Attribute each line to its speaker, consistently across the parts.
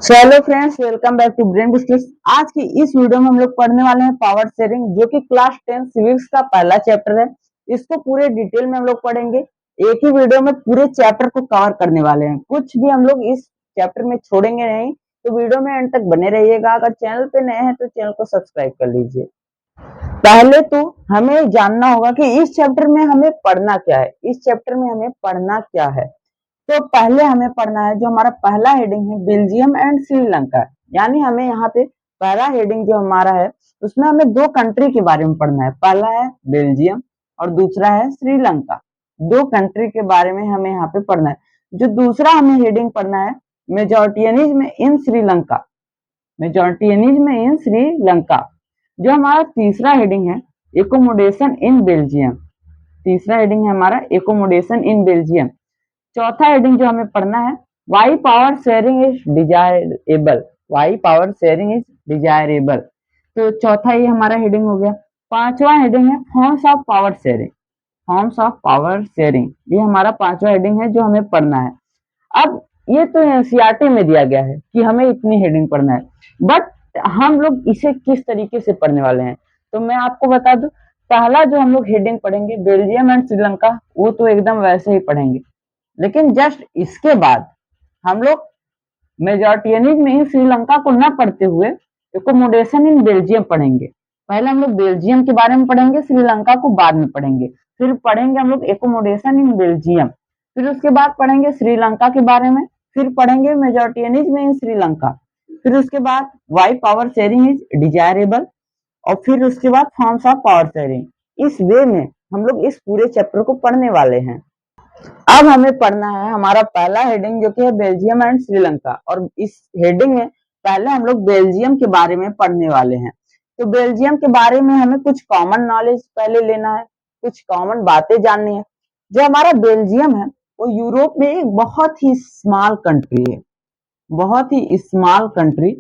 Speaker 1: Hello friends, welcome back to Brain Biscuits. आज की इस वीडियो में हम लोग पढ़ने वाले हैं पावर शेयरिंग, जो कि क्लास 10 सिविक्स का पहला चैप्टर है। इसको पूरे डिटेल में हम लोग पढ़ेंगे। एक ही वीडियो में पूरे चैप्टर को कवर करने वाले हैं, कुछ भी हम लोग इस चैप्टर में छोड़ेंगे नहीं। तो वीडियो में एंड तक बने रहिएगा। अगर चैनल पे नए हैं तो चैनल को सब्सक्राइब कर लीजिए। पहले तो हमें जानना होगा कि इस चैप्टर में हमें पढ़ना क्या है। इस चैप्टर में हमें पढ़ना क्या है, तो पहले हमें पढ़ना है, जो हमारा पहला हेडिंग है बेल्जियम एंड श्रीलंका। यानी हमें यहाँ पे पहला हेडिंग जो हमारा है, उसमें हमें दो कंट्री के बारे में पढ़ना है। पहला है बेल्जियम और दूसरा है श्रीलंका। दो कंट्री के बारे में हमें यहाँ पे पढ़ना है। जो दूसरा हमें हेडिंग पढ़ना है, मेजोरिटियनिज्म इन श्रीलंका। मेजोरिटियनिज्म इन श्रीलंका। जो हमारा तीसरा हेडिंग है, एकोमोडेशन इन बेल्जियम। तीसरा हेडिंग है हमारा एकोमोडेशन इन बेल्जियम। चौथा हेडिंग जो हमें पढ़ना है, why power sharing is desirable. Why power sharing is desirable. तो चौथा ये हमारा हेडिंग हो गया। पांचवा हेडिंग है forms of power sharing. Forms of power sharing, ये हमारा पांचवा हेडिंग है जो हमें पढ़ना है। अब ये तो एनसीईआरटी में दिया गया है कि हमें इतनी हेडिंग पढ़ना है, बट हम लोग इसे किस तरीके से पढ़ने वाले हैं, तो मैं आपको बता दूं। पहला जो हम लोग हेडिंग पढ़ेंगे बेल्जियम एंड श्रीलंका, वो तो एकदम वैसे ही पढ़ेंगे। लेकिन जस्ट इसके बाद हम लोग मेजोरिटियनिज्म इन श्रीलंका को न पढ़ते हुए एकोमोडेशन इन बेल्जियम पढ़ेंगे। पहले हम लोग बेल्जियम के बारे में पढ़ेंगे, श्रीलंका को बाद में पढ़ेंगे। फिर पढ़ेंगे हम लोग एकोमोडेशन इन बेल्जियम, फिर उसके बाद पढ़ेंगे श्रीलंका के बारे में, फिर पढ़ेंगे मेजोरिटियनिज्म इन श्रीलंका, फिर उसके बाद why power sharing is desirable, और फिर उसके बाद फॉर्म्स ऑफ पावर शेयरिंग। इस वे में हम लोग इस पूरे चैप्टर को पढ़ने वाले हैं। अब हमें पढ़ना है हमारा पहला हेडिंग, जो कि है बेल्जियम एंड श्रीलंका। और इस हेडिंग में पहले हम लोग बेल्जियम के बारे में पढ़ने वाले हैं। तो बेल्जियम के बारे में हमें कुछ कॉमन नॉलेज पहले लेना है, कुछ कॉमन बातें जाननी है। जो हमारा बेल्जियम है, वो यूरोप में एक बहुत ही स्मॉल कंट्री है। बहुत ही स्मॉल कंट्री,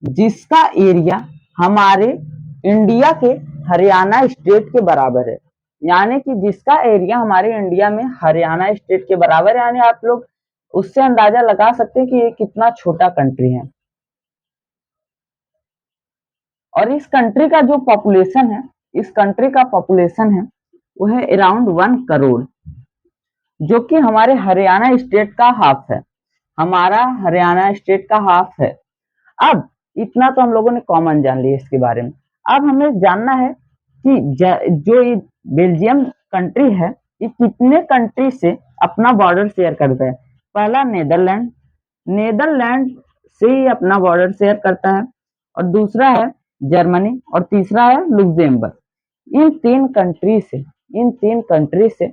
Speaker 1: जिसका एरिया हमारे इंडिया के हरियाणा स्टेट के बराबर है। यानी कि जिसका एरिया हमारे इंडिया में हरियाणा स्टेट के बराबर है। यानी आप लोग उससे अंदाजा लगा सकते हैं कि ये कितना छोटा कंट्री है। और इस कंट्री का जो पॉपुलेशन है, इस कंट्री का पॉपुलेशन है, वो है अराउंड 1 करोड़, जो कि हमारे हरियाणा स्टेट का हाफ है। हमारा हरियाणा स्टेट का हाफ है। अब इतना तो हम लोगों ने कॉमन जान लिया इसके बारे में। अब हमें जानना है कि जो ये बेल्जियम कंट्री है, ये कितने कंट्री से अपना बॉर्डर शेयर करता है। पहला नेदरलैंड, नेदरलैंड से ही अपना बॉर्डर शेयर करता है, और दूसरा है जर्मनी, और तीसरा है लुक्सेमबर्ग। इन तीन कंट्री से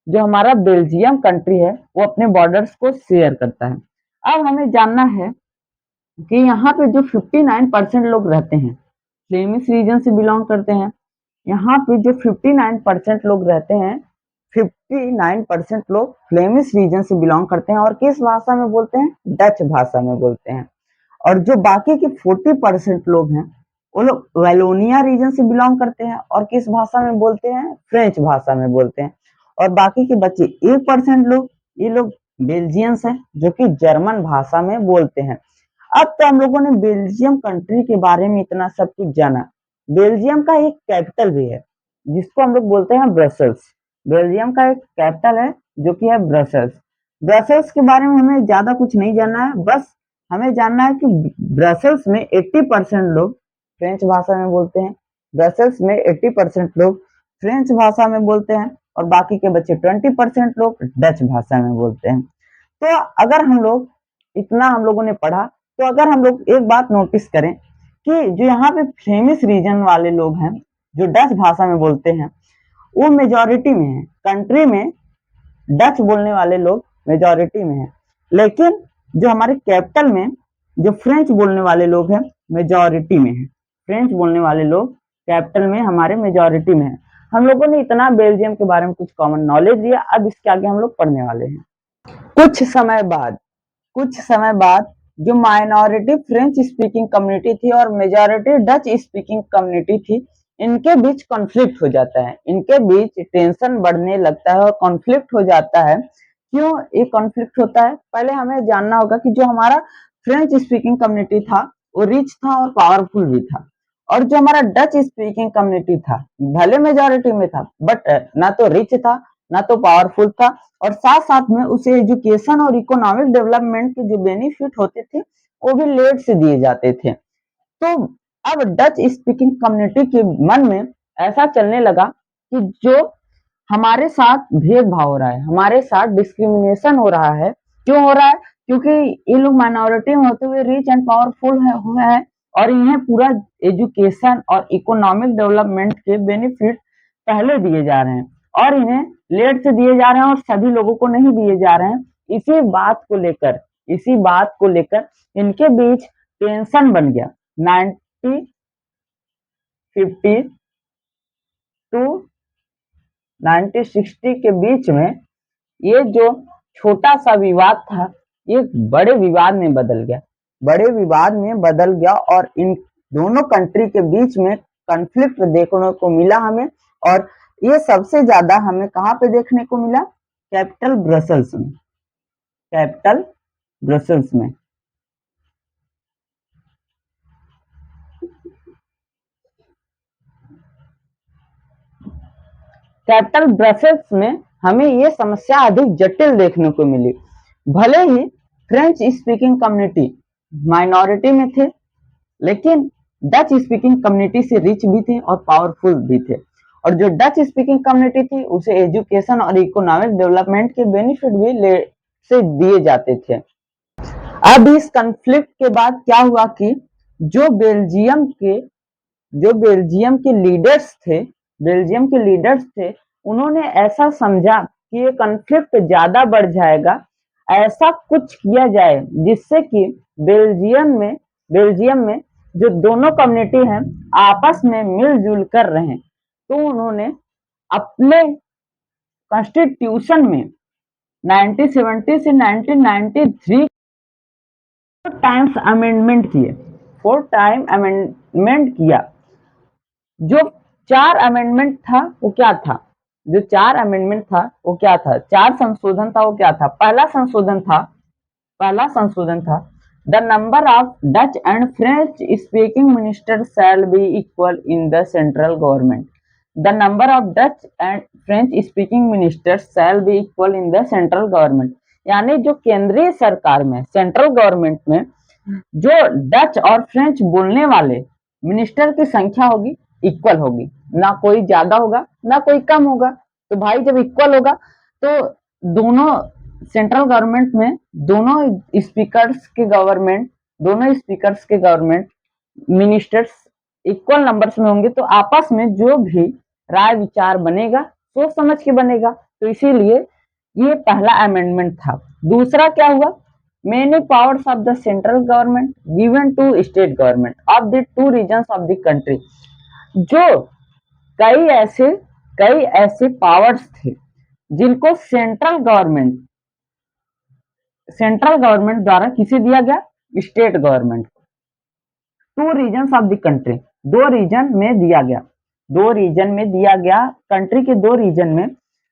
Speaker 1: जो हमारा बेल्जियम कंट्री है, वो अपने बॉर्डर्स को शेयर करता है। अब हमें जानना है कि यहाँ पे जो 59% लोग रहते हैं, फ्लेमिश रीजन से बिलोंग करते हैं। यहाँ पे जो 59% लोग रहते हैं, 59% लोग फ्लेमिश रीजन से बिलोंग करते हैं, और किस भाषा में बोलते हैं? डच भाषा में बोलते हैं। और जो बाकी के 40% लोग हैं, वो लोग वैलोनिया रीजन से बिलोंग करते हैं, और किस भाषा में बोलते हैं? फ्रेंच भाषा में बोलते हैं। और बाकी के बच्चे 1% लोग, ये लोग बेल्जियंस हैं, जो कि जर्मन भाषा में बोलते हैं। अब तो हम लोगों ने बेल्जियम कंट्री के बारे में इतना सब कुछ जाना। बेल्जियम का एक कैपिटल भी है, जिसको हम लोग बोलते हैं ब्रसल्स। बेल्जियम का एक कैपिटल है, जो कि है ब्रसल्स। ब्रसल्स के बारे में हमें ज्यादा कुछ नहीं जानना है, बस हमें जानना है कि ब्रसल्स में 80% लोग फ्रेंच भाषा में बोलते हैं। ब्रसल्स में 80% लोग फ्रेंच भाषा में बोलते हैं, और बाकी के बच्चे 20% लोग डच भाषा में बोलते हैं। तो अगर हम लोग इतना हम लोगों ने पढ़ा, तो अगर हम लोग एक बात नोटिस करें कि जो यहाँ पे फ्लेमिश रीजन वाले लोग हैं, जो डच भाषा में बोलते हैं, वो मेजॉरिटी में है। कंट्री में डच बोलने वाले लोग मेजॉरिटी में है, लेकिन जो हमारे कैपिटल में जो फ्रेंच बोलने वाले लोग हैं, मेजॉरिटी में है। फ्रेंच बोलने वाले लोग कैपिटल में हमारे मेजॉरिटी में है। हम लोगों ने इतना बेल्जियम के बारे में कुछ कॉमन नॉलेज लिया। अब इसके आगे हम लोग पढ़ने वाले हैं। कुछ समय बाद जो माइनॉरिटी फ्रेंच स्पीकिंग कम्युनिटी थी और मेजॉरिटी डच स्पीकिंग कम्युनिटी थी, इनके बीच कॉन्फ्लिक्ट हो जाता है। इनके बीच टेंशन बढ़ने लगता है और कॉन्फ्लिक्ट हो जाता है। क्यों ये कॉन्फ्लिक्ट होता है? पहले हमें जानना होगा कि जो हमारा फ्रेंच स्पीकिंग कम्युनिटी था वो रिच था और पावरफुल भी था, और जो हमारा डच स्पीकिंग कम्युनिटी था भले मेजोरिटी में था बट ना तो रिच था ना तो पावरफुल था, और साथ साथ में उसे एजुकेशन और इकोनॉमिक डेवलपमेंट के जो बेनिफिट होते थे वो भी लेट से दिए जाते थे। तो अब डच स्पीकिंग कम्युनिटी के मन में ऐसा चलने लगा कि जो हमारे साथ भेदभाव हो रहा है, हमारे साथ डिस्क्रिमिनेशन हो रहा है। क्यों हो रहा है? क्योंकि ये लोग माइनॉरिटी में होते हुए रिच एंड पावरफुल हुए हैं, और इन्हें पूरा एजुकेशन और इकोनॉमिक डेवलपमेंट के बेनिफिट पहले दिए जा रहे हैं, और इन्हें लेट से दिए जा रहे हैं और सभी लोगों को नहीं दिए जा रहे हैं। इसी बात को लेकर इनके बीच टेंशन बन गया। 1950 टू 1960 के बीच में ये जो छोटा सा विवाद था ये बड़े विवाद में बदल गया, और इन दोनों कंट्री के बीच में कॉन्फ्लिक्ट देखने को मिला हमें। और ये सबसे ज्यादा हमें कहाँ पे देखने को मिला? कैपिटल ब्रसल्स में। कैपिटल ब्रसल्स में कैपिटल ब्रसेल्स में हमें ये समस्या अधिक जटिल देखने को मिली। भले ही फ्रेंच स्पीकिंग कम्युनिटी माइनॉरिटी में थे, लेकिन डच स्पीकिंग कम्युनिटी से रिच भी थे और पावरफुल भी थे, और जो डच स्पीकिंग कम्युनिटी थी उसे एजुकेशन और इकोनॉमिक डेवलपमेंट के बेनिफिट भी ले से दिए जाते थे। अब इस कन्फ्लिक्ट के बाद क्या हुआ कि जो बेल्जियम के जो बेल्जियम के लीडर्स थे, उन्होंने ऐसा समझा कि ये कॉन्फ्लिक्ट ज्यादा बढ़ जाएगा, ऐसा कुछ किया जाए जिससे कि बेल्जियम में जो दोनों कम्युनिटी हैं आपस में मिलजुल कर रहें। तो उन्होंने अपने कॉन्स्टिट्यूशन में 1970 से 1993 फोर टाइम अमेंडमेंट किया। जो चार अमेंडमेंट था वो क्या था? चार संशोधन था वो क्या था? पहला संशोधन था the number of Dutch and French speaking minister shall be equal in the central government. The number of Dutch and French speaking ministers shall be equal in the central government. यानी जो केंद्रीय सरकार में, सेंट्रल गवर्नमेंट में जो Dutch और French बोलने वाले मिनिस्टर की संख्या होगी इक्वल होगी, ना कोई ज्यादा होगा ना कोई कम होगा। तो भाई जब इक्वल होगा तो दोनों सेंट्रल गवर्नमेंट में दोनों स्पीकर्स के गवर्नमेंट मिनिस्टर्स इक्वल नंबर्स में होंगे, तो आपस में जो भी राय विचार बनेगा सोच समझ के बनेगा। तो इसीलिए ये पहला अमेंडमेंट था। दूसरा क्या हुआ? Many powers of the central government given to state government of the two regions of the country। जो कई ऐसे पावर्स थे जिनको सेंट्रल गवर्नमेंट द्वारा किसे दिया गया? State government. Two region of the country, दो रीजन में दिया गया। कंट्री के दो रीजन में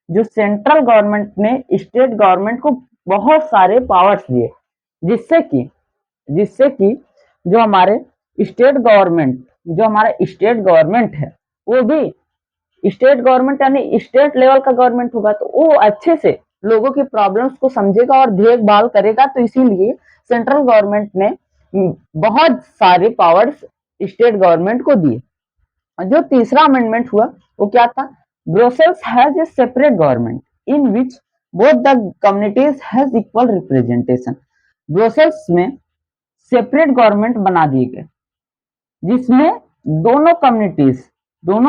Speaker 1: जो सेंट्रल गवर्नमेंट ने स्टेट गवर्नमेंट को बहुत सारे पावर्स दिए, जिससे कि जो हमारा स्टेट गवर्नमेंट है वो भी स्टेट गवर्नमेंट यानी स्टेट लेवल का गवर्नमेंट होगा, तो वो अच्छे से लोगों की प्रॉब्लम्स को समझेगा और देखभाल करेगा। तो इसीलिए सेंट्रल गवर्नमेंट ने बहुत सारे पावर्स स्टेट गवर्नमेंट को दिए। जो तीसरा अमेंडमेंट हुआ वो क्या था? Brussels has a separate government in which both the communities has equal representation. Brussels में सेपरेट गवर्नमेंट बना दिए गए जिसमें दोनों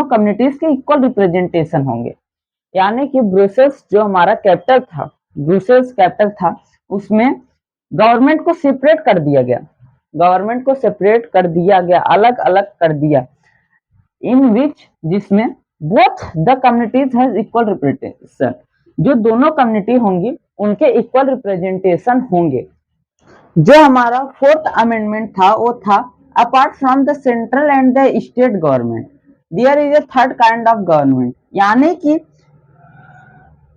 Speaker 1: कम्युनिटीज के इक्वल रिप्रेजेंटेशन होंगे। यानी कि ब्रुसेल्स जो हमारा कैपिटल था उसमें गवर्नमेंट को सेपरेट कर दिया गया, अलग अलग कर दिया। इन विच जिसमें both the communities has equal representation, जो दोनों कम्युनिटी होंगी उनके इक्वल रिप्रेजेंटेशन होंगे। जो हमारा फोर्थ अमेंडमेंट था वो था apart from the central and the state government there is a third kind of government. यानी कि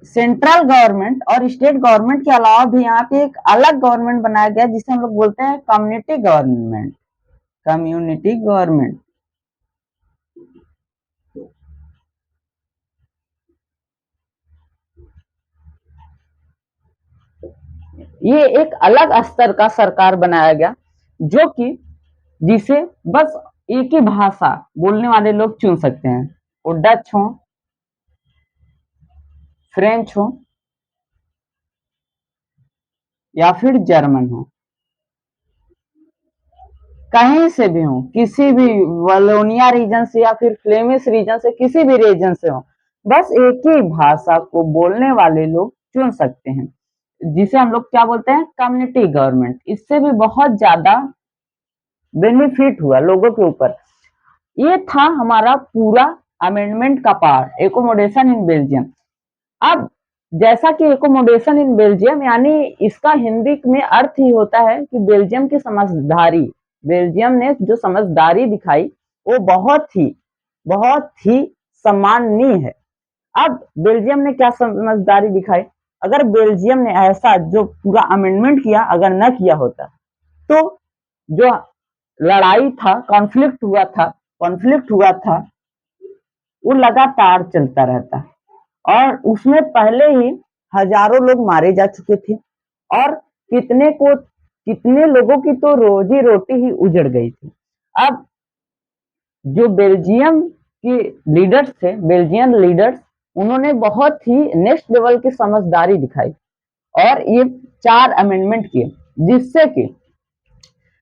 Speaker 1: सेंट्रल गवर्नमेंट और स्टेट गवर्नमेंट के अलावा भी यहाँ पे एक अलग गवर्नमेंट बनाया गया जिसे हम लोग बोलते हैं कम्युनिटी गवर्नमेंट। कम्युनिटी गवर्नमेंट ये एक अलग स्तर का सरकार बनाया गया जो कि जिसे बस एक ही भाषा बोलने वाले लोग चुन सकते हैं, वो डच हो, फ्रेंच हो या फिर जर्मन हो, कहीं से भी हो, किसी भी वलोनिया रीजन से या फिर फ्लेमिश रीजन से, किसी भी रीजन से हो, बस एक ही भाषा को बोलने वाले लोग चुन सकते हैं, जिसे हम लोग क्या बोलते हैं, कम्युनिटी गवर्नमेंट। इससे भी बहुत ज्यादा बेनिफिट हुआ लोगों के ऊपर। ये था हमारा पूरा अमेंडमेंट का पार्ट, एकोमोडेशन इन बेल्जियम। अब जैसा कि एकोमोडेशन इन बेल्जियम यानी इसका हिंदी में अर्थ ही होता है कि बेल्जियम की समझदारी, बेल्जियम ने जो समझदारी दिखाई वो बहुत ही सम्माननीय है। अब बेल्जियम ने क्या समझदारी दिखाई, अगर बेल्जियम ने ऐसा जो पूरा अमेंडमेंट किया अगर न किया होता तो जो लड़ाई था, कॉन्फ्लिक्ट हुआ था वो लगातार चलता रहता और उसमें पहले ही हजारों लोग मारे जा चुके थे और कितने लोगों की तो रोजी रोटी ही उजड़ गई थी। अब जो बेल्जियम के लीडर्स थे, बेल्जियन लीडर्स, उन्होंने बहुत ही नेक्स्ट लेवल की समझदारी दिखाई और ये 4 अमेंडमेंट किए, जिससे कि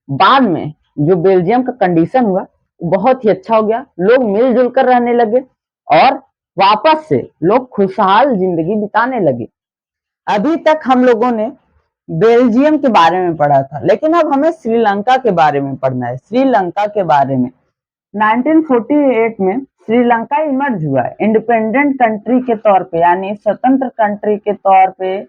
Speaker 1: बाद में जो बेल्जियम का कंडीशन हुआ बहुत ही अच्छा हो गया, लोग मिलजुल कर रहने लगे और वापस से लोग खुशहाल जिंदगी बिताने लगे। अभी तक हम लोगों ने बेल्जियम के बारे में पढ़ा था, लेकिन अब हमें श्रीलंका के बारे में पढ़ना है। श्रीलंका के बारे में 1948 में श्रीलंका इमर्ज हुआ इंडिपेंडेंट कंट्री के तौर पे, यानी स्वतंत्र कंट्री के तौर पे।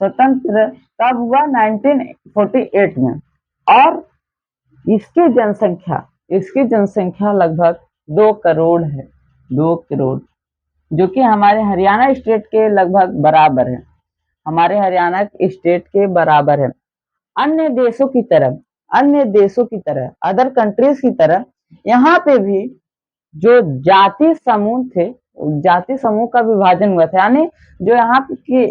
Speaker 1: स्वतंत्र कब हुआ, 1948 में। और इसकी जनसंख्या लगभग 2 करोड़ है, 2 करोड़, जो कि हमारे हरियाणा स्टेट के लगभग बराबर है, हमारे हरियाणा स्टेट के बराबर है। अन्य देशों की तरह अदर कंट्रीज की तरह यहाँ पे भी जो जाति समूह का विभाजन हुआ था, यानी जो यहाँ की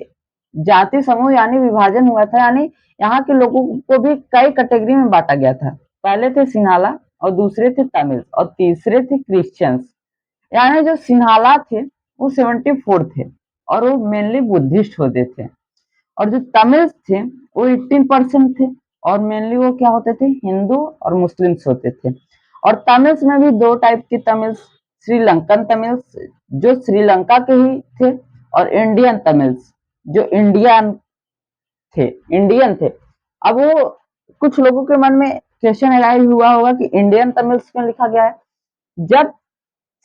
Speaker 1: जाति समूह यानी विभाजन हुआ था, यानी यहाँ के लोगों को भी कई कैटेगरी में बांटा गया था। पहले थे सिन्हाला और दूसरे थे तमिल और तीसरे थे क्रिश्चियंस। यानी जो सिन्हाला थे वो 74 थे और वो मेनली बुद्धिस्ट होते थे, और जो तमिल थे वो 18% थे और मेनली वो क्या होते थे, हिंदू और मुस्लिम्स होते थे। और तमिल्स में भी 2 टाइप की तमिल्स, श्रीलंकन तमिल्स जो श्रीलंका के ही थे और इंडियन तमिल्स जो इंडियन थे। अब वो कुछ लोगों के मन में क्वेश्चन अराइज हुआ होगा कि इंडियन तमिल्स क्यों लिखा गया है। जब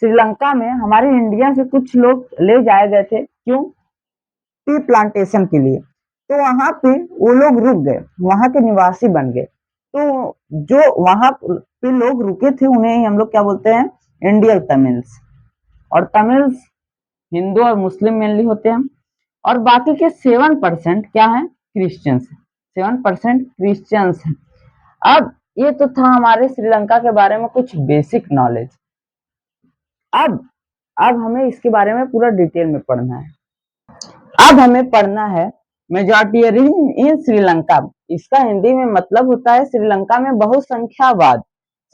Speaker 1: श्रीलंका में हमारे इंडिया से कुछ लोग ले जाए गए थे, क्यों, टी प्लांटेशन के लिए, तो वहां पे वो लोग रुक गए, वहां के निवासी बन गए। तो जो वहां पे लोग रुके थे उन्हें हम लोग क्या बोलते हैं, इंडियन तमिल्स। और तमिल्स हिंदू और मुस्लिम मेनली होते हैं और बाकी के 7% क्या है, क्रिश्चियंस। 7% क्रिश्चियंस है। अब ये तो था हमारे श्रीलंका के बारे में कुछ बेसिक नॉलेज। अब हमें इसके बारे में पूरा डिटेल में पढ़ना है। अब हमें पढ़ना है मेजॉरिटेरियन इन श्रीलंका। इसका हिंदी में मतलब होता है श्रीलंका में बहुसंख्यावाद।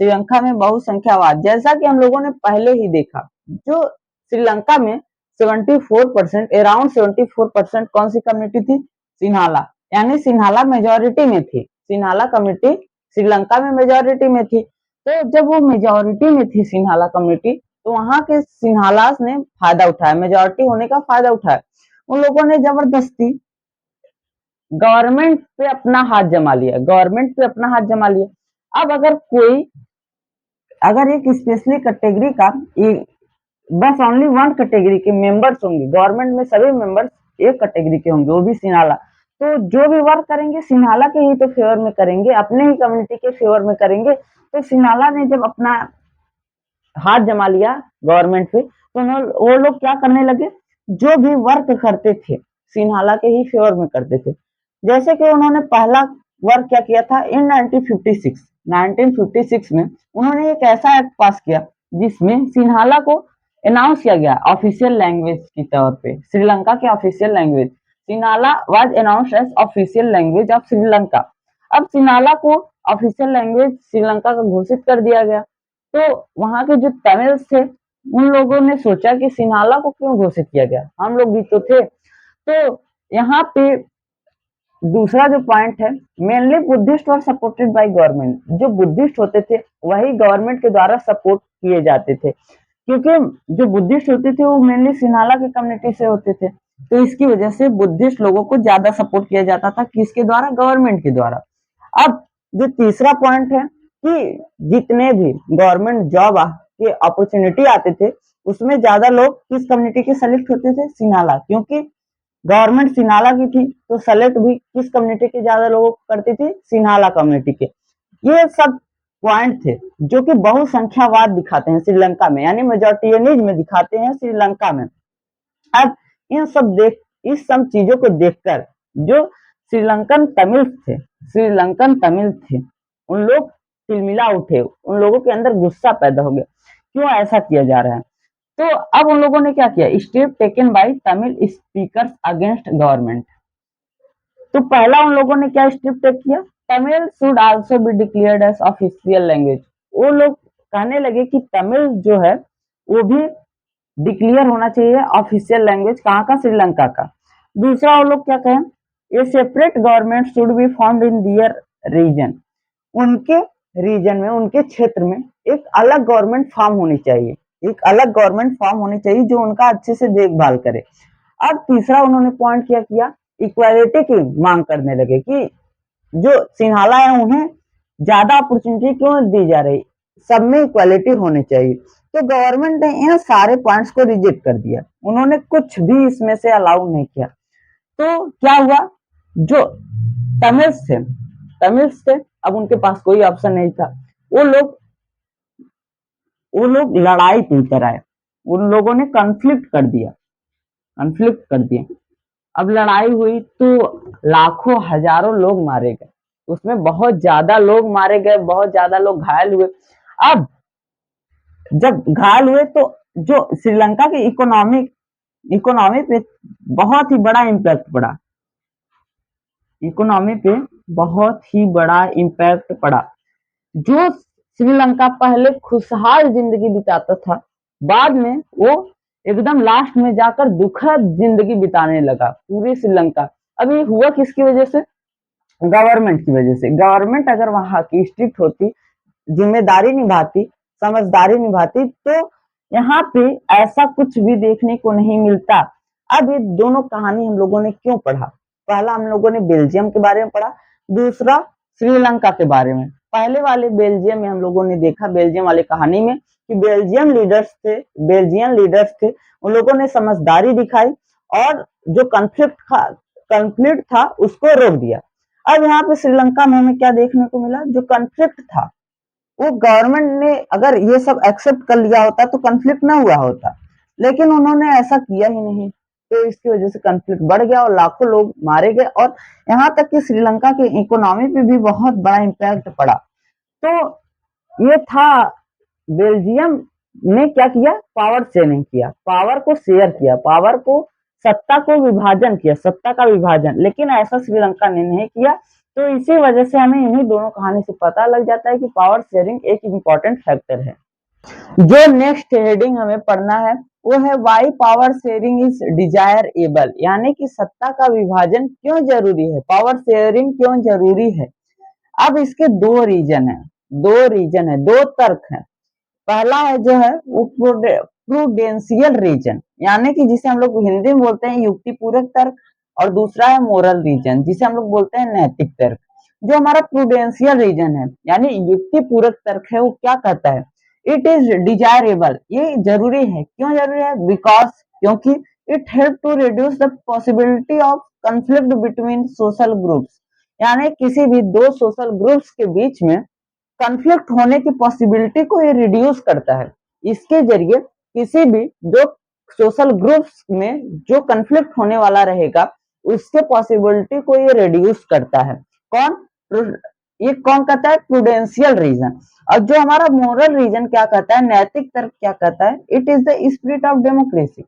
Speaker 1: श्रीलंका में बहुसंख्यावाद, जैसा कि हम लोगों ने पहले ही देखा, जो श्रीलंका में 74%, अराउंड 74% कौन सी कम्युनिटी थी, सिन्हाला, यानी सिन्हाला मेजोरिटी में थी। सिन्हाला कम्युनिटी श्रीलंका में मेजोरिटी में थी। तो जब वो मेजोरिटी में थी सिन्हाला कम्युनिटी, तो वहां के सिन्हालास ने फायदा उठाया, मेजोरिटी होने का फायदा उठाया। उन लोगों ने जबरदस्ती गवर्नमेंट पे अपना हाथ जमा लिया। अब अगर एक स्पेशली कैटेगरी का बस ओनली 1 कैटेगरी के मेंबर्स होंगे, गवर्नमेंट में सभी मेंबर्स एक कैटेगरी के होंगे, वो भी सिन्हाला, तो जो भी वर्क करेंगे सिन्हाला के ही तो फेवर में करेंगे, अपने ही कम्युनिटी के फेवर में करेंगे। तो सिन्हाला ने जब अपना हाथ जमा लिया गवर्नमेंट पे, तो वो लोग क्या करने लगे, जो भी वर्क करते थे सिन्हाला के ही फेवर में करते थे। जैसे कि उन्होंने पहला वर्क क्या किया था इन 1956 में उन्होंने एक ऐसा एक्ट पास किया जिसमें सिन्हाला को अनाउंस किया गया ऑफिशियल लैंग्वेज के तौर पे, श्रीलंका के official language. Sinhala was announced as official language of Sri Lanka. अब सिन्हाला को ऑफिशियल लैंग्वेज श्रीलंका का घोषित कर दिया गया, तो वहां के जो तमिल थे उन लोगों ने सोचा कि सिन्हाला को क्यों घोषित किया गया, हम लोग भी तो थे। तो यहाँ पे दूसरा जो पॉइंट है, मेनली बुद्धिस्ट और सपोर्टेड बाय गवर्नमेंट। जो बुद्धिस्ट होते थे वही गवर्नमेंट के द्वारा सपोर्ट किए जाते थे, क्योंकि जो बुद्धिस्ट होते थे वो मेनली सिन्हाला के कम्युनिटी से होते थे, तो इसकी वजह से बुद्धिस्ट लोगों को ज्यादा सपोर्ट किया जाता था, किसके द्वारा, गवर्नमेंट के द्वारा। अब जो तीसरा पॉइंट है कि जितने भी गवर्नमेंट जॉब के अपॉर्चुनिटी आते थे उसमें ज्यादा लोग किस कम्युनिटी के सेलेक्ट होते थे, सिन्हाला, क्योंकि गवर्नमेंट सिन्हाला की थी तो सेलेक्ट भी किस कम्युनिटी के ज्यादा लोगों को करती थी, सिन्हाला कम्युनिटी के। ये सब पॉइंट थे जो कि बहुसंख्यावाद दिखाते हैं श्रीलंका में, यानी मेजोरिटियनिज्म में दिखाते हैं श्रीलंका में। अब इस सब चीजों को देखकर जो श्रीलंकन तमिल थे उन लोग तिलमिला उठे, उन लोगों के अंदर गुस्सा पैदा हो गया, क्यों ऐसा किया जा रहा है। तो अब उन लोगों ने क्या किया, step taken by Tamil speakers against government. तो पहला उन लोगों ने क्या स्टेप टेक किया, Tamil should also be declared as official language. वो लोग कहने लगे कि तमिल जो है वो भी डिक्लेयर होना चाहिए ऑफिशियल लैंग्वेज, कहाँ का, श्रीलंका का। दूसरा वो लोग क्या कहें, a separate government should be found in their region. उनके रीजन में, उनके क्षेत्र में एक अलग गवर्नमेंट फॉर्म होनी चाहिए, एक अलग गवर्नमेंट फॉर्म होनी चाहिए जो उनका अच्छे से देखभाल करे। अब तीसरा उन्होंने पॉइंट क्या किया, इक्वालिटी की मांग करने लगे कि जो सिन्हाला है उन्हें ज्यादा अपॉर्चुनिटी क्यों दी जा रही, सब में इक्वालिटी होनी चाहिए। तो गवर्नमेंट ने इन सारे पॉइंट्स को रिजेक्ट कर दिया, उन्होंने कुछ भी इसमें से अलाउ नहीं किया। तो क्या हुआ, जो तमिल्स थे अब उनके पास कोई ऑप्शन नहीं था, वो लोग लड़ाई पे उतर आए, उन लोगों ने कन्फ्लिक्ट कर दिया। अब लड़ाई हुई तो लाखों हजारों लोग मारे गए, उसमें बहुत ज्यादा लोग मारे गए, बहुत ज्यादा लोग घायल हुए। अब जब घायल हुए तो जो श्रीलंका की इकोनॉमी पे बहुत ही बड़ा इम्पैक्ट पड़ा, इकोनॉमी पे बहुत ही बड़ा इम्पैक्ट पड़ा। जो श्रीलंका पहले खुशहाल जिंदगी बिताता था, बाद में वो एकदम लास्ट में जाकर दुखद जिंदगी बिताने लगा पूरे श्रीलंका। अब ये हुआ किसकी वजह से, गवर्नमेंट की वजह से। गवर्नमेंट अगर वहां की स्ट्रिक्ट होती, जिम्मेदारी निभाती, समझदारी निभाती, तो यहाँ पे ऐसा कुछ भी देखने को नहीं मिलता। अब ये दोनों कहानी हम लोगों ने क्यों पढ़ा, पहला हम लोगों ने बेल्जियम के बारे में पढ़ा, दूसरा श्रीलंका के बारे में। पहले वाले बेल्जियम में हम लोगों ने देखा, बेल्जियम वाली कहानी में, कि बेल्जियन लीडर्स थे, उन लोगों ने समझदारी दिखाई और जो कन्फ्लिक्ट था उसको रोक दिया। अब यहाँ पे श्रीलंका में हमें क्या देखने को मिला, जो कन्फ्लिक्ट था वो गवर्नमेंट ने अगर ये सब एक्सेप्ट कर लिया होता तो कन्फ्लिक्ट ना हुआ होता, लेकिन उन्होंने ऐसा किया ही नहीं, तो इसकी वजह से कन्फ्लिक्ट बढ़ गया और लाखों लोग मारे गए, और यहाँ तक कि श्रीलंका के इकोनॉमी पे भी बहुत बड़ा इम्पैक्ट पड़ा। तो ये था, बेल्जियम ने क्या किया, पावर शेयरिंग किया, पावर को शेयर किया, पावर को, सत्ता को विभाजन किया, सत्ता का विभाजन, लेकिन ऐसा श्रीलंका ने नहीं किया। तो इसी वजह से हमें इन्हीं दोनों कहानी से पता लग जाता है कि पावर शेयरिंग एक इम्पोर्टेंट फैक्टर है। जो नेक्स्ट हेडिंग हमें पढ़ना है वो है why power sharing is desirable, यानी कि सत्ता का विभाजन क्यों जरूरी है, पावर शेयरिंग क्यों जरूरी है। अब इसके दो तर्क हैं। पहला है जो है वो प्रूडेंशियल रीजन, यानी कि जिसे हम लोग हिंदी में बोलते हैं युक्तिपूरक तर्क, और दूसरा है मोरल रीजन जिसे हम लोग बोलते हैं नैतिक तर्क। जो हमारा प्रूडेंशियल रीजन है यानी युक्तिपूरक तर्क है, वो क्या कहता है, इट इज डिजायरेबल, ये जरूरी है, क्यों जरूरी है, बिकॉज, क्योंकि it help to reduce the possibility of conflict between social groups, यानी किसी भी दो सोशल ग्रुप्स के बीच में कंफ्लिक्ट होने की पॉसिबिलिटी को ये रिड्यूस करता है। इसके जरिए किसी भी जो सोशल ग्रुप्स में जो कन्फ्लिक्ट होने वाला रहेगा उसके पॉसिबिलिटी को ये रिड्यूस करता है। कौन? ये कौन कहता है? Prudential reason. और जो हमारा मोरल रीजन क्या कहता है, नैतिक तर्क क्या कहता है, it is the spirit of democracy.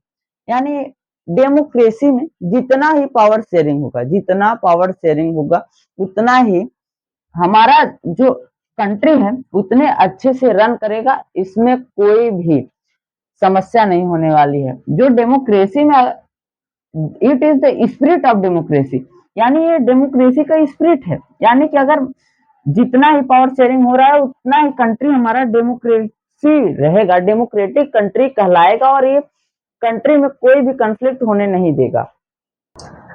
Speaker 1: यानी डेमोक्रेसी में जितना ही पावर शेयरिंग होगा, जितना पावर शेयरिंग होगा उतना ही हमारा जो कंट्री है उतने अच्छे से रन करेगा, इसमें कोई भी समस्या नहीं होने वाली है। जो डेमोक्रेसी में, it is the spirit of democracy, यानी ये डेमोक्रेसी का स्पिरिट है। यानी कि अगर जितना ही पावर शेयरिंग हो रहा है उतना ही कंट्री हमारा डेमोक्रेसी रहेगा, डेमोक्रेटिक कंट्री कहलाएगा और ये कंट्री में कोई भी कंफ्लिक्ट होने नहीं देगा।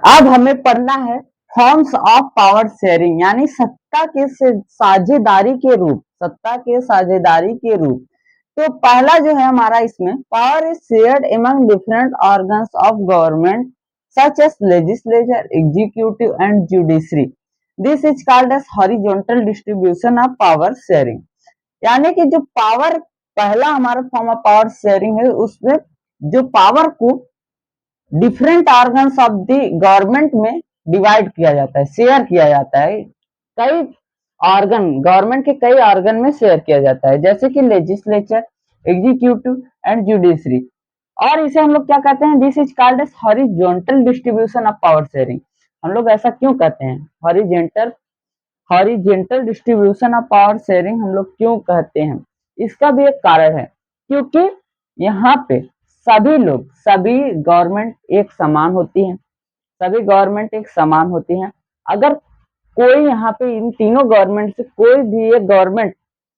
Speaker 1: अब हमें पढ़ना है फॉर्म्स ऑफ पावर शेयरिंग, यानी सत्ता के साझेदारी के रूप, सत्ता के साझेदारी के रूप। तो पहला जो है हमारा इसमें, power is shared among different organs of government such as legislature, executive and judiciary. This is called as horizontal distribution of power sharing. यानी कि जो पावर, पहला हमारा फॉर्म ऑफ पावर शेयरिंग है उसमें जो पावर को different organs of the government में डिवाइड किया जाता है, शेयर किया जाता है। कई ऑर्गन, गवर्नमेंट के कई ऑर्गन में शेयर किया जाता है, जैसे कि लेजिस्लेचर, एग्जीक्यूटिव एंड जुडिशरी। और इसे हम लोग क्या कहते हैं? This is called as horizontal distribution of power sharing. हम लोग ऐसा क्यों कहते हैं? Horizontal distribution of power sharing हम लोग क्यों कहते हैं? इसका भी एक कारण है, क्योंकि यहाँ पे सभी लोग, सभी गवर्नमेंट एक समान होती है, सभी गवर्नमेंट एक समान होती हैं। अगर कोई यहाँ पे इन तीनों गवर्नमेंट से कोई भी एक गवर्नमेंट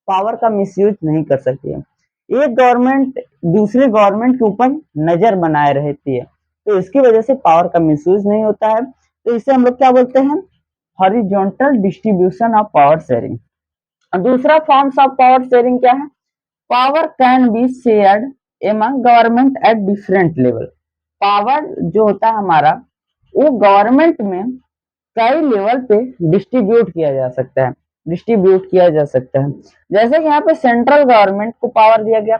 Speaker 1: पावर का मिसयूज नहीं कर सकती है। एक गवर्नमेंट दूसरे गवर्नमेंट के ऊपर नजर बनाए रहती है, तो इसकी वजह से पावर का मिसयूज नहीं होता है। तो इसे हम लोग क्या बोलते हैं? Horizontal distribution of power sharing. दूसरा फॉर्म्स ऑफ पावर शेयरिंग क्या है? Power can be shared among government at different level. Power जो होता है हमारा, वो गवर्नमेंट में कई लेवल पे डिस्ट्रीब्यूट किया जा सकता है, डिस्ट्रीब्यूट किया जा सकता है। जैसे कि यहाँ पे सेंट्रल गवर्नमेंट को पावर दिया गया,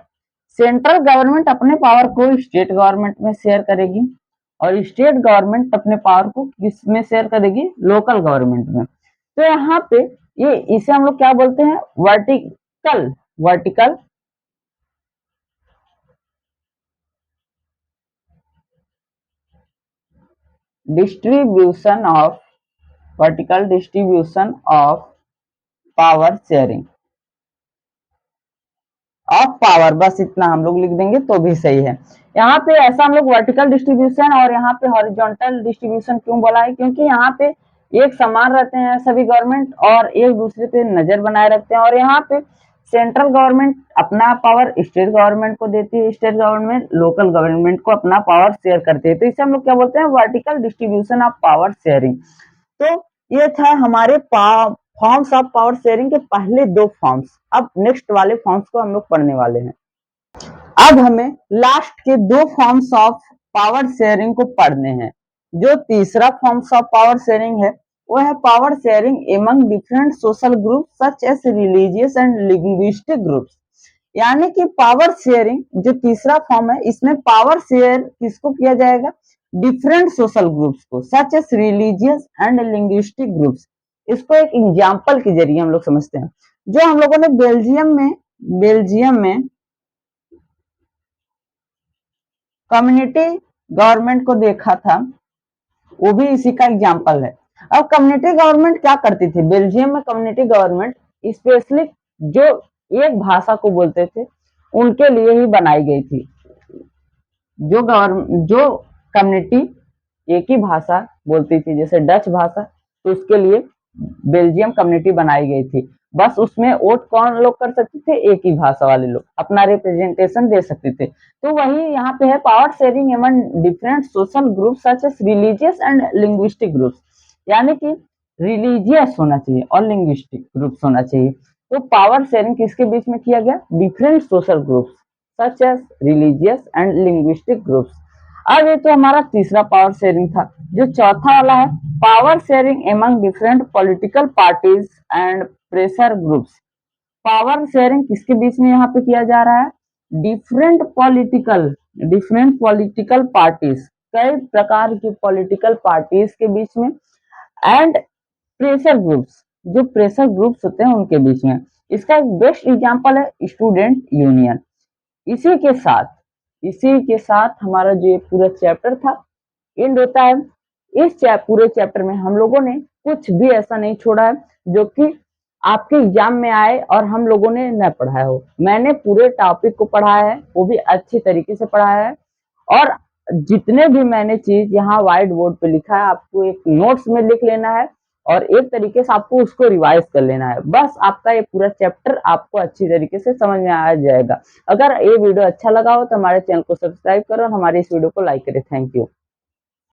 Speaker 1: सेंट्रल गवर्नमेंट अपने पावर को स्टेट गवर्नमेंट में शेयर करेगी और स्टेट गवर्नमेंट अपने पावर को किस में शेयर करेगी? लोकल गवर्नमेंट में। तो यहाँ पे ये, इसे हम लोग क्या बोलते हैं? Vertical, vertical distribution of, vertical distribution of power sharing of power, बस इतना हम लोग लिख देंगे तो भी सही है। यहाँ पे ऐसा हम लोग वर्टिकल डिस्ट्रीब्यूशन और यहाँ पे हॉरिजॉन्टल डिस्ट्रीब्यूशन क्यों बोला है? क्योंकि यहाँ पे एक समान रहते हैं सभी गवर्नमेंट और एक दूसरे पे नजर बनाए रखते हैं। और यहाँ पे सेंट्रल गवर्नमेंट अपना पावर स्टेट गवर्नमेंट को देती है, स्टेट गवर्नमेंट लोकल गवर्नमेंट को अपना पावर शेयर करती है। तो इसे हम लोग क्या बोलते हैं? Vertical distribution of power sharing. तो ये था हमारे फॉर्म्स ऑफ पावर शेयरिंग के पहले दो फॉर्म्स। अब नेक्स्ट वाले फॉर्म्स को हम लोग पढ़ने वाले हैं। अब हमें लास्ट के दो फॉर्म्स ऑफ पावर शेयरिंग को पढ़ने हैं। जो तीसरा फॉर्म्स ऑफ पावर शेयरिंग है वो है power sharing among different social group such as religious and linguistic groups. यानी कि पावर शेयरिंग जो तीसरा फॉर्म है, इसमें पावर शेयर किसको किया जाएगा? डिफरेंट सोशल ग्रुप्स को, such as religious and linguistic groups. इसको एक एग्जाम्पल के जरिए हम लोग समझते हैं। जो हम लोगों ने बेल्जियम में कम्युनिटी गवर्नमेंट को देखा था, वो भी इसी का एग्जाम्पल है। अब कम्युनिटी गवर्नमेंट क्या करती थी? बेल्जियम में कम्युनिटी गवर्नमेंट स्पेशली जो एक भाषा को बोलते थे उनके लिए ही बनाई गई थी। जो कम्युनिटी एक ही भाषा बोलती थी, जैसे डच भाषा, तो उसके लिए बेल्जियम कम्युनिटी बनाई गई थी। बस उसमें वोट कौन लोग कर सकते थे? एक ही भाषा वाले लोग अपना रिप्रेजेंटेशन दे सकते थे। तो वही यहाँ पे है, power sharing among different social group such as religious and linguistic groups. यानी कि रिलीजियस होना चाहिए और लिंग्विस्टिक ग्रुप्स होना चाहिए। तो पावर शेयरिंग किसके बीच में किया गया? Different social groups such as religious and linguistic groups. अब ये तो हमारा तीसरा पावर शेयरिंग था। जो चौथा वाला है, power sharing among different political parties and pressure groups. Power sharing किसके बीच में यहाँ पे किया जा रहा है? डिफरेंट पॉलिटिकल पार्टीज, कई प्रकार की पॉलिटिकल पार्टीज के बीच में, एंड प्रेशर ग्रुप्स, जो प्रेशर ग्रुप्स होते हैं उनके बीच में। इसका एक बेस्ट एग्जांपल है स्टूडेंट यूनियन। इसी के साथ हमारा जो ये पूरा चैप्टर था एंड होता है। इस पूरे चैप्टर में हम लोगों ने कुछ भी ऐसा नहीं छोड़ा है जो कि आपके एग्जाम में आए और हम लोगों ने न पढ़ाया हो। मैंने पूरे टॉपिक को पढ़ाया है, वो भी अच्छी तरीके से पढ़ाया है, और जितने भी मैंने चीज यहाँ व्हाइट बोर्ड पे लिखा है आपको एक नोट्स में लिख लेना है और एक तरीके से आपको उसको रिवाइज कर लेना है। बस आपका ये पूरा चैप्टर आपको अच्छी तरीके से समझ में आ जाएगा। अगर ये वीडियो अच्छा लगा हो तो हमारे चैनल को सब्सक्राइब करो और हमारे इस वीडियो को लाइक करें। Thank you.